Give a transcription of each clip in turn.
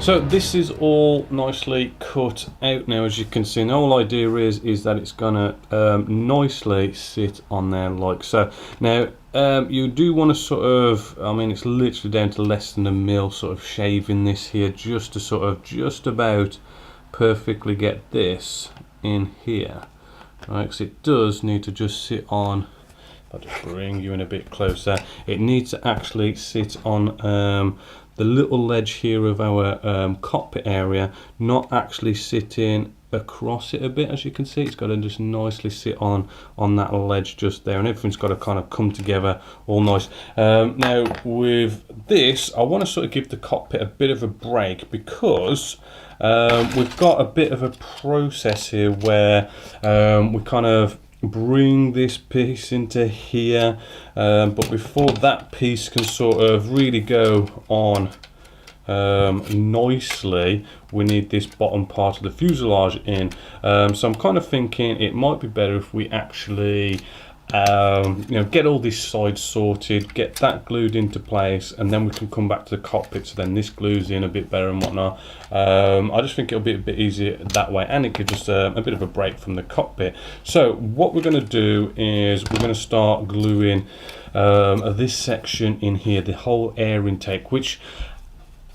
So this is all nicely cut out now, as you can see. And the whole idea is that it's gonna nicely sit on there like so. Now you do want to sort of, I mean, it's literally down to less than a mil, sort of shaving this here just to sort of just about perfectly get this in here, right? Because it does need to just sit on. I'll just bring you in a bit closer. It needs to actually sit on the little ledge here of our cockpit area, not actually sitting across it a bit. As you can see, it's got to just nicely sit on that ledge just there, and everything's got to kind of come together all nice. Now with this, I want to sort of give the cockpit a bit of a break, because we've got a bit of a process here where we kind of bring this piece into here, but before that piece can sort of really go on nicely, we need this bottom part of the fuselage in. So I'm kind of thinking it might be better if we actually get all these sides sorted, get that glued into place, and then we can come back to the cockpit, so then this glues in a bit better and whatnot. I just think it'll be a bit easier that way, and it gives us a bit of a break from the cockpit. So what we're going to do is we're going to start gluing this section in here, the whole air intake, which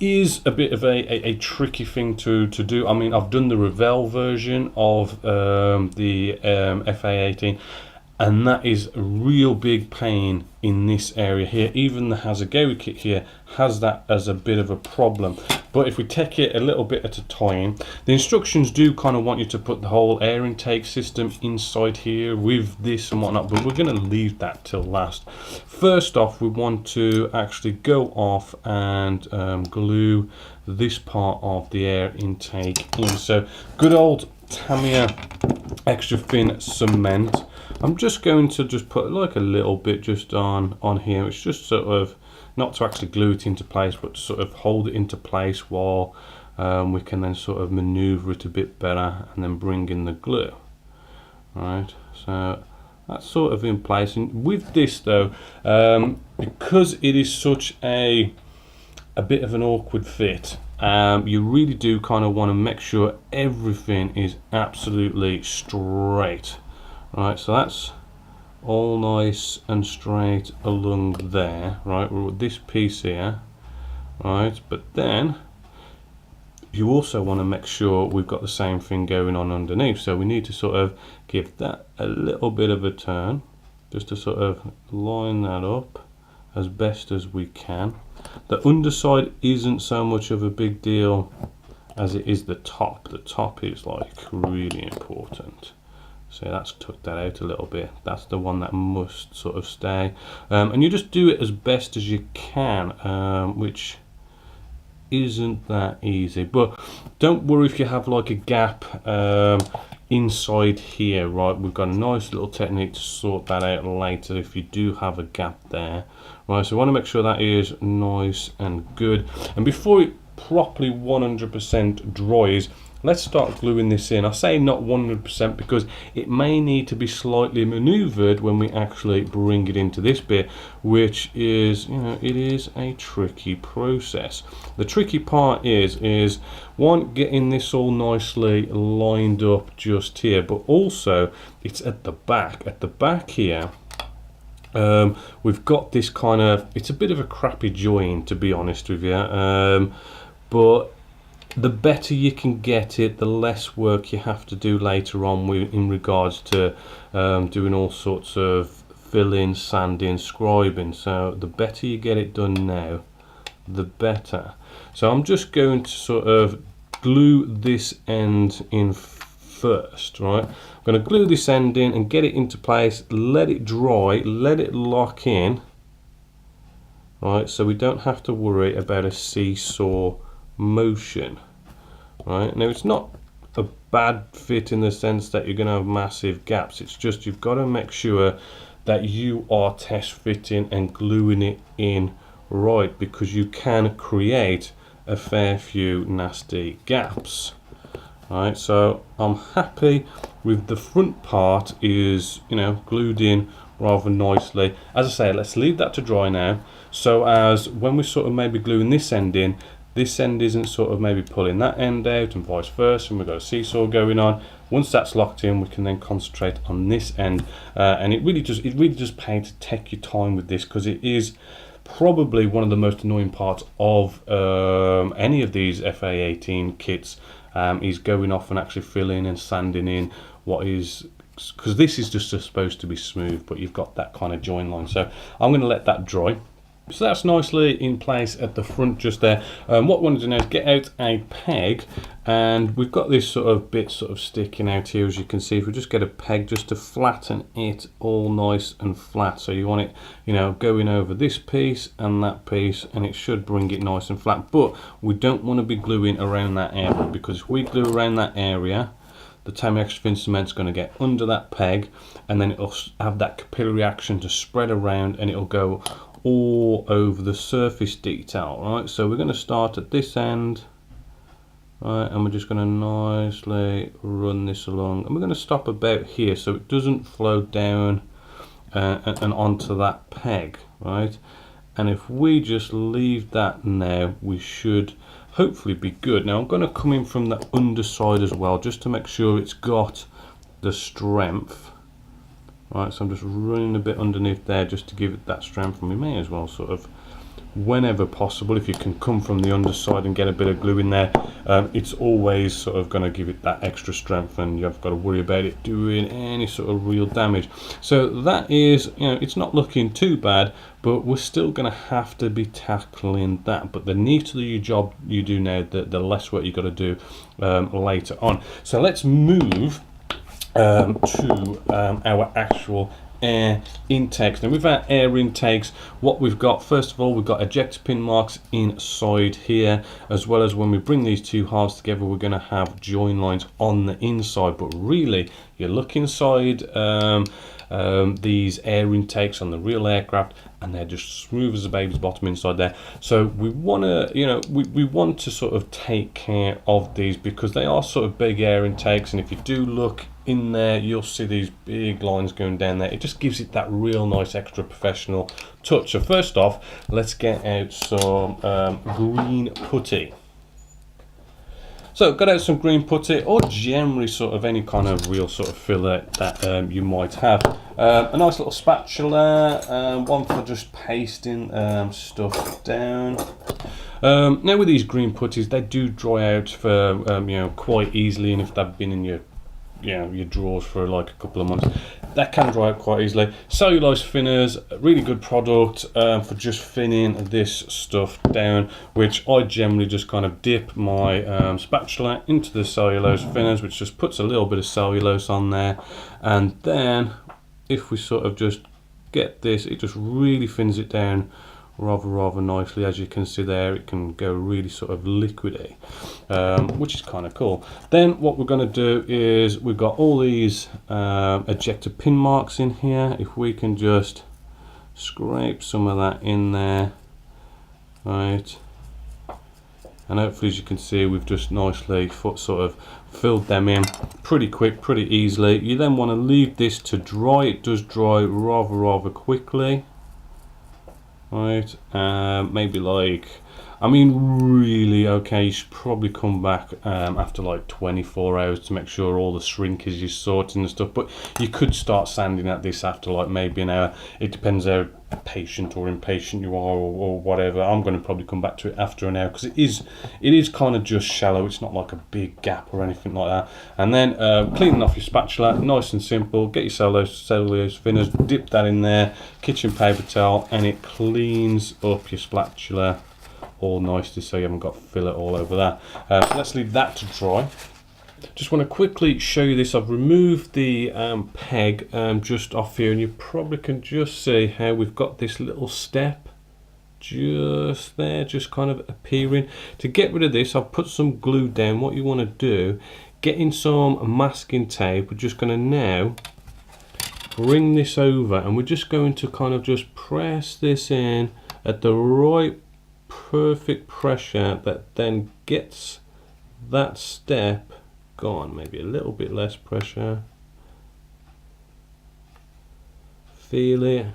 is a bit of a tricky thing to do. I mean, I've done the Revell version of the A-18E, and that is a real big pain in this area here. Even the Hasegawa kit here has that as a bit of a problem. But if we take it a little bit at a time, the instructions do kind of want you to put the whole air intake system inside here with this and whatnot, but we're going to leave that till last. First off, we want to actually go off and glue this part of the air intake in. So good old Tamiya extra thin cement. I'm just going to just put like a little bit just on here. It's just sort of not to actually glue it into place, but to sort of hold it into place while we can then sort of maneuver it a bit better and then bring in the glue. Right, so that's sort of in place. And with this though, because it is such a bit of an awkward fit, you really do kind of want to make sure everything is absolutely straight. Right, so that's all nice and straight along there, right, with this piece here, right, but then you also want to make sure we've got the same thing going on underneath, so we need to sort of give that a little bit of a turn, just to sort of line that up as best as we can. The underside isn't so much of a big deal as it is the top. The top is like really important. So that's took that out a little bit. That's the one that must sort of stay. And you just do it as best as you can, which isn't that easy. But don't worry if you have like a gap inside here, right? We've got a nice little technique to sort that out later if you do have a gap there. Right, so we want to make sure that is nice and good. And before it properly 100% dries, let's start gluing this in. I say not 100% because it may need to be slightly maneuvered when we actually bring it into this bit, which is, it is a tricky process. The tricky part is one, getting this all nicely lined up just here, but also it's at the back. At the back here, we've got this kind of, it's a bit of a crappy join, to be honest with you, but the better you can get it, the less work you have to do later on in regards to doing all sorts of filling, sanding, scribing. So the better you get it done now, the better. So I'm just going to sort of glue this end in first, right? I'm going to glue this end in and get it into place, let it dry, let it lock in, right? So we don't have to worry about a seesaw motion. Right, now it's not a bad fit in the sense that you're going to have massive gaps. It's just you've got to make sure that you are test fitting and gluing it in right, because you can create a fair few nasty gaps. Right, so I'm happy with the front part is glued in rather nicely. As I say, let's leave that to dry now, so as when we sort of maybe gluing this end in, this end isn't sort of maybe pulling that end out and vice versa, and we've got a seesaw going on. Once that's locked in, we can then concentrate on this end, and it really does pay to take your time with this, because it is probably one of the most annoying parts of any of these FA-18 kits, is going off and actually filling and sanding in what is, because this is just supposed to be smooth, but you've got that kind of join line. So I'm going to let that dry. So that's nicely in place at the front just there. What we want to do now is get out a peg, and we've got this sort of bit sort of sticking out here, as you can see. If we just get a peg just to flatten it all nice and flat, so you want it, you know, going over this piece and that piece, and it should bring it nice and flat. But we don't want to be gluing around that area, because if we glue around that area, the tame extra thin cement's going to get under that peg, and then it'll have that capillary action to spread around, and it'll go all over the surface detail, right? So we're going to start at this end, right, and we're just going to nicely run this along, and we're going to stop about here so it doesn't flow down and onto that peg, right? And if we just leave that now, we should hopefully be good. Now I'm going to come in from the underside as well, just to make sure it's got the strength. Right, so I'm just running a bit underneath there just to give it that strength, and we may as well sort of, whenever possible, if you can come from the underside and get a bit of glue in there, it's always sort of going to give it that extra strength, and you've got to worry about it doing any sort of real damage. So that is, you know, it's not looking too bad, but we're still going to have to be tackling that. But the neater the job you do now, the less work you've got to do later on. So let's move to our actual air intakes. Now with our air intakes, what we've got, first of all, we've got ejector pin marks inside here, as well as when we bring these two halves together, we're going to have join lines on the inside. But really, you look inside these air intakes on the real aircraft, and they're just smooth as a baby's bottom inside there. So we want to, you know, we want to sort of take care of these, because they are sort of big air intakes, and if you do look in there, you'll see these big lines going down there. It just gives it that real nice extra professional touch. So first off, let's get out some green putty. So got out some green putty, or generally sort of any kind of real sort of filler that you might have. A nice little spatula, one for just pasting stuff down. Now with these green putties, they do dry out for you know, quite easily, and if they've been in your drawers for like a couple of months, that can dry out quite easily. Cellulose thinners, really good product for just thinning this stuff down, which I generally just kind of dip my spatula into the cellulose thinners, which just puts a little bit of cellulose on there, and then if we sort of just get this, it just really thins it down rather ejector. As you can see there, it can go really sort of liquidy, which is kind of cool. Then what we're going to do is, we've got all these ejector pin marks in here. If we can just scrape some of that in there, right, and hopefully, as you can see, we've just nicely sort of filled them in pretty quick, pretty easily. You then want to leave this to dry. It does dry rather quickly. Right, maybe like, I mean, really, okay, you should probably come back after like 24 hours to make sure all the shrinkage is sorted and stuff, but you could start sanding at this after like maybe an hour. It depends how patient or impatient you are, or whatever. I'm going to probably come back to it after an hour, because it is kind of just shallow. It's not like a big gap or anything like that. And then cleaning off your spatula, nice and simple. Get your cellulose thinners, dip that in there, kitchen paper towel, and it cleans up your spatula all nicely, so you haven't got filler all over that. So let's leave that to dry. Just want to quickly show you this. I've removed the peg just off here, and you probably can just see how we've got this little step just there, just kind of appearing. To get rid of this, I've put some glue down. What you want to do, get in some masking tape. We're just going to now bring this over, and we're just going to kind of just press this in at the right perfect pressure that then gets that step gone. Maybe a little bit less pressure. Feel it.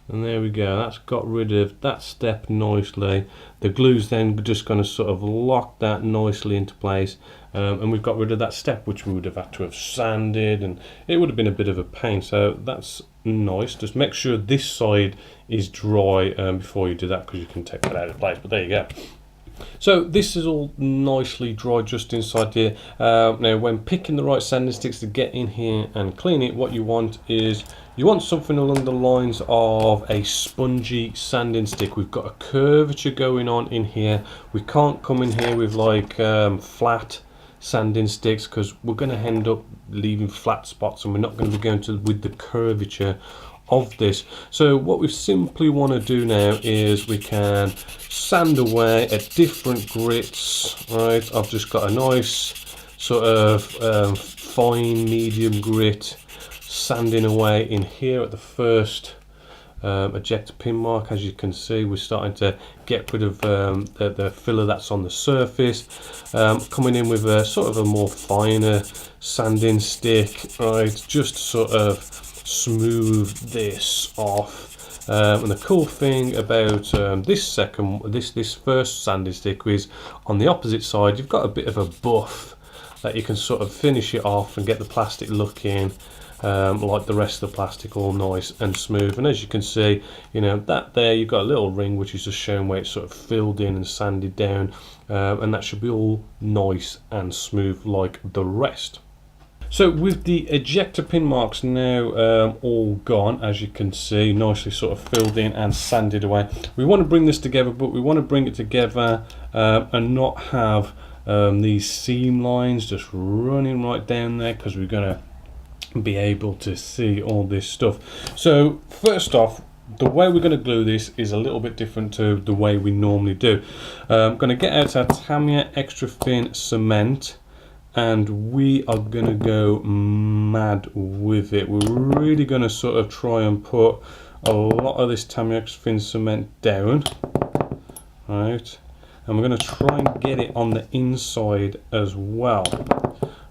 And there we go, that's got rid of that step nicely. The glue's then just going to sort of lock that nicely into place, and we've got rid of that step which we would have had to have sanded, and it would have been a bit of a pain. So that's nice. Just make sure this side is dry before you do that, because you can take that out of place. But there you go. So this is all nicely dry just inside here. Now when picking the right sanding sticks to get in here and clean it, what you want is you want something along the lines of a spongy sanding stick. We've got a curvature going on in here. We can't come in here with like flat sanding sticks, because we're going to end up leaving flat spots, and we're not going to be going to with the curvature of this. So what we simply want to do now is we can sand away at different grits. Right, I've just got a nice sort of fine medium grit sanding away in here at the first ejector pin mark. As you can see, we're starting to get rid of the filler that's on the surface. Coming in with a sort of a more finer sanding stick, right, just sort of smooth this off. And the cool thing about this first sanding stick is on the opposite side you've got a bit of a buff that you can sort of finish it off and get the plastic looking like the rest of the plastic, all nice and smooth. And as you can see, you know, that there you've got a little ring which is just showing where it's sort of filled in and sanded down, and that should be all nice and smooth like the rest. So with the ejector pin marks now all gone, as you can see, nicely sort of filled in and sanded away, we want to bring this together, but we want to bring it together and not have these seam lines just running right down there, because we're going to be able to see all this stuff. So first off, the way we're going to glue this is a little bit different to the way we normally do. I'm going to get out our Tamiya extra thin cement, and we are going to go mad with it. We're really going to sort of try and put a lot of this Tamiya extra thin cement down, right, and we're going to try and get it on the inside as well.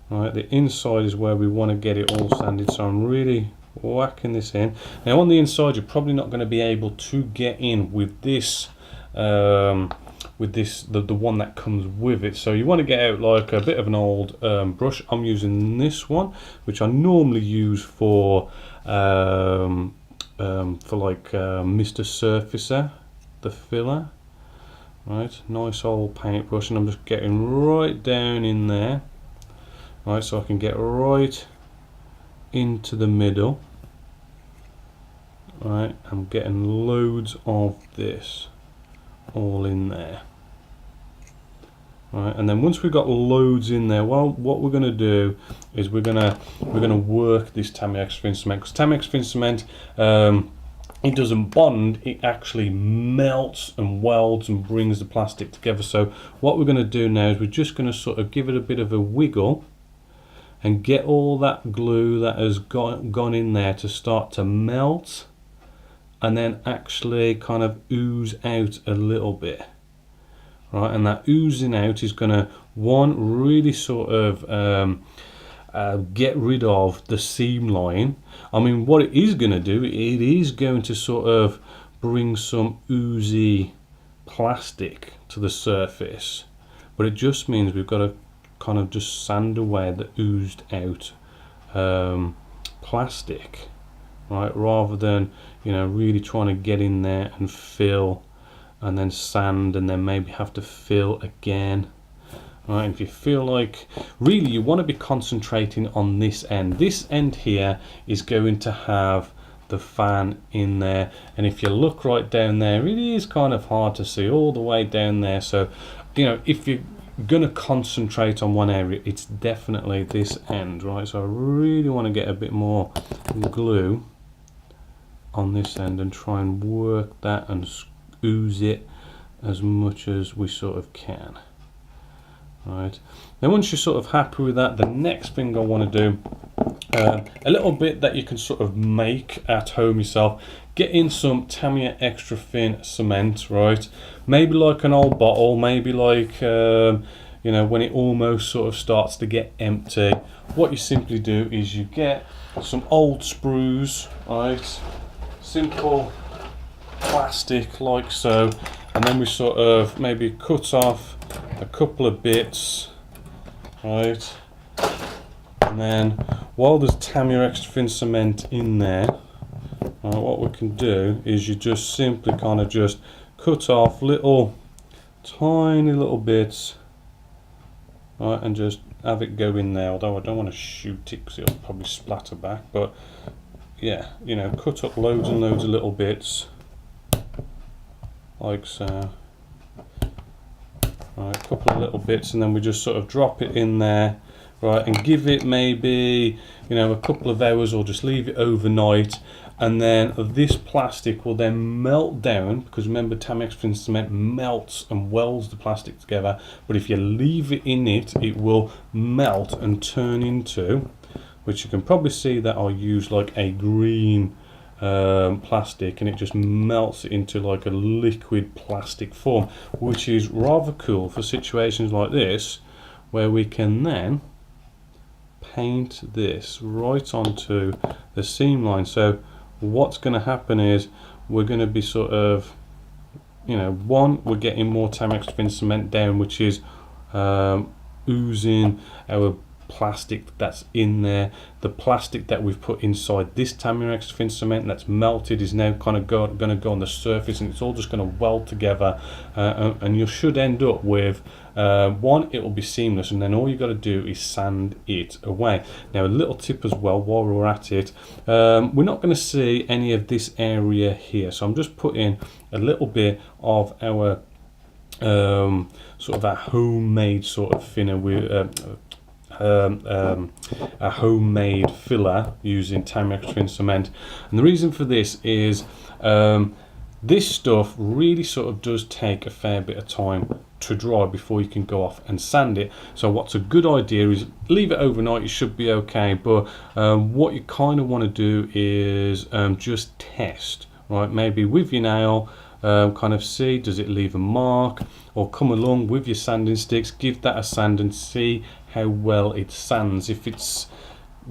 Right, the inside is where we want to get it all sanded, so I'm really whacking this in. Now on the inside you're probably not going to be able to get in with this the one that comes with it, so you want to get out like a bit of an old brush. I'm using this one, which I normally use for like Mr. Surfacer, the filler. Right, nice old paintbrush, and I'm just getting right down in there. Right, so I can get right into the middle. Right, I'm getting loads of this all in there. Right, and then once we've got loads in there, well, what we're going to do is we're going to work this Tamiya extra thin cement, because Tamiya extra thin cement, it doesn't bond, it actually melts and welds and brings the plastic together. So what we're going to do now is we're just going to sort of give it a bit of a wiggle and get all that glue that has gone in there to start to melt, and then actually kind of ooze out a little bit. Right, and that oozing out is going to, one, really sort of get rid of the seam line. I mean, what it is going to do, it is going to sort of bring some oozy plastic to the surface, but it just means we've got to kind of just sand away the oozed out plastic, right, rather than, you know, really trying to get in there and fill and then sand and then maybe have to fill again. Right, if you feel like really you want to be concentrating on this end. This end here is going to have the fan in there, and if you look right down there, it is kind of hard to see all the way down there. So, you know, if you're going to concentrate on one area, it's definitely this end, right? So I really want to get a bit more glue on this end and try and work that and ooze it as much as we sort of can. Right, then once you're sort of happy with that, the next thing I want to do, a little bit that you can sort of make at home yourself, get in some Tamiya extra thin cement, right, maybe like an old bottle, maybe like you know, when it almost sort of starts to get empty, what you simply do is you get some old sprues, right, simple plastic like so, and then we sort of maybe cut off a couple of bits, right? And then while there's Tamiya extra thin cement in there, what we can do is you just simply kind of just cut off little tiny little bits, right, and just have it go in there, although I don't want to shoot it because it'll probably splatter back. But yeah, you know, cut up loads and loads of little bits like so. Right, a couple of little bits, and then we just sort of drop it in there, right, and give it maybe, you know, a couple of hours, or just leave it overnight, and then this plastic will then melt down, because remember, Tamiya extra thin cement melts and welds the plastic together. But if you leave it in it, it will melt and turn into, which you can probably see that I'll use like a green plastic, and it just melts it into like a liquid plastic form, which is rather cool for situations like this, where we can then paint this right onto the seam line. So what's going to happen is we're going to be sort of, you know, one, we're getting more Tamiya extra thin cement down, which is oozing our plastic that's in there. The plastic that we've put inside this Tamiya extra thin cement that's melted is now kind of going to go on the surface, and it's all just going to weld together, and you should end up with one, it will be seamless, and then all you got to do is sand it away. Now a little tip as well while we're at it, we're not going to see any of this area here, so I'm just putting a little bit of our sort of our homemade sort of thinner with a homemade filler using Tamiya extra thin cement. And the reason for this is this stuff really sort of does take a fair bit of time to dry before you can go off and sand it. So what's a good idea is leave it overnight, you should be okay. But what you kind of want to do is just test, right? Maybe with your nail, kind of see, does it leave a mark, or come along with your sanding sticks, give that a sand and see how well it sands. If it's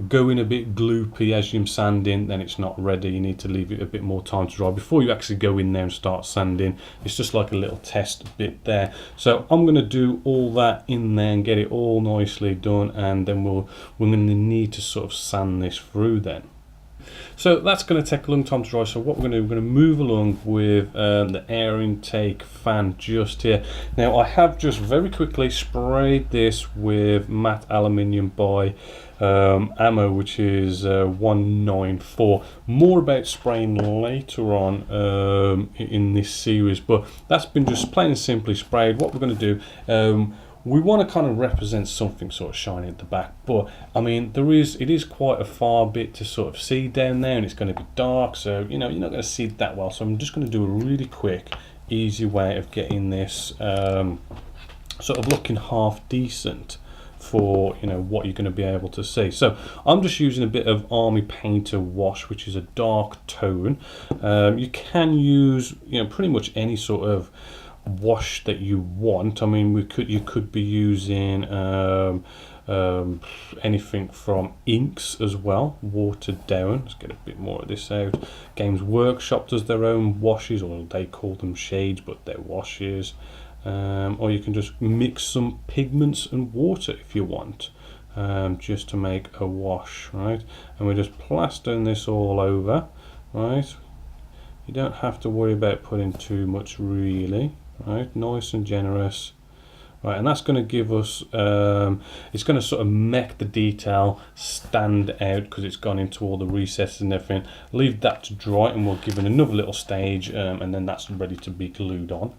going a bit gloopy as you're sanding, then it's not ready. You need to leave it a bit more time to dry before you actually go in there and start sanding. It's just like a little test bit there. So I'm going to do all that in there and get it all nicely done, and then we're going to need to sort of sand this through then. So that's going to take a long time to dry. So what we're going to do, we're going to move along with the air intake fan just here. Now I have just very quickly sprayed this with matte aluminium by Ammo, which is 194. More about spraying later on in this series, but that's been just plain and simply sprayed. What we're going to do, we want to kind of represent something sort of shiny at the back, but I mean it is quite a far bit to sort of see down there, and it's going to be dark, so you know you're not going to see it that well. So I'm just going to do a really quick, easy way of getting this sort of looking half decent for, you know, what you're going to be able to see. So I'm just using a bit of Army Painter wash, which is a dark tone. You can use, you know, pretty much any sort of wash that you want. I mean, you could be using anything from inks as well, watered down. Let's get a bit more of this out. Games Workshop does their own washes, or they call them shades, but they're washes. Or you can just mix some pigments and water if you want, just to make a wash, right? And we're just plastering this all over, right? You don't have to worry about putting too much really, right? Nice and generous, right? And that's going to give us, it's going to sort of make the detail stand out because it's gone into all the recesses and everything. Leave that to dry, and we'll give it another little stage, and then that's ready to be glued on.